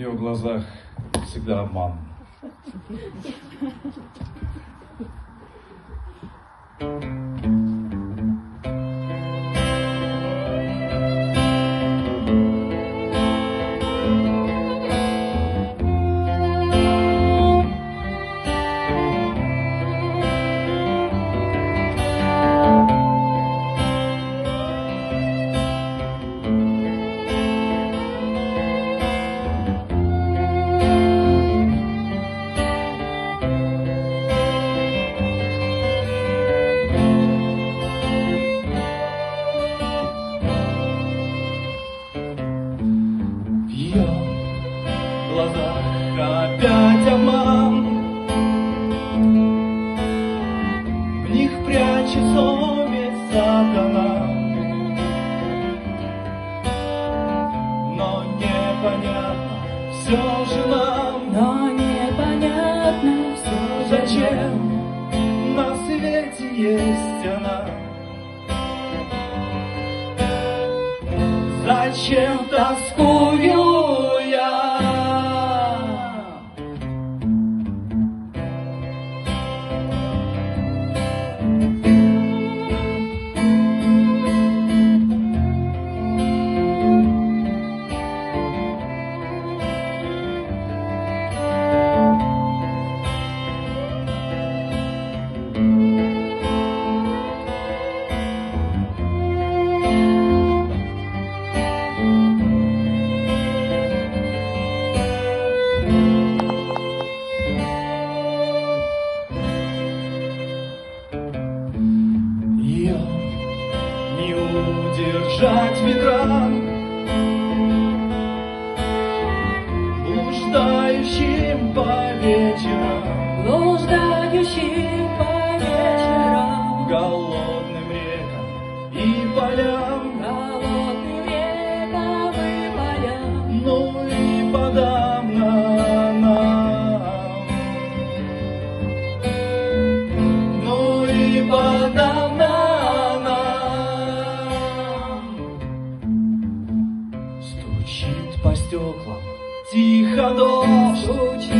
В ее глазах всегда обман. В ее глазах опять обман, в них прячется весь сатана, но непонятно все же нам, зачем на свете есть она. Зачем тоскую я? Ее не удержать ветрам, блуждающим по вечерам, голодным рекам и полям, ну и подавно нам, ну и подавно нам. Стучит по стеклам тихо дождь,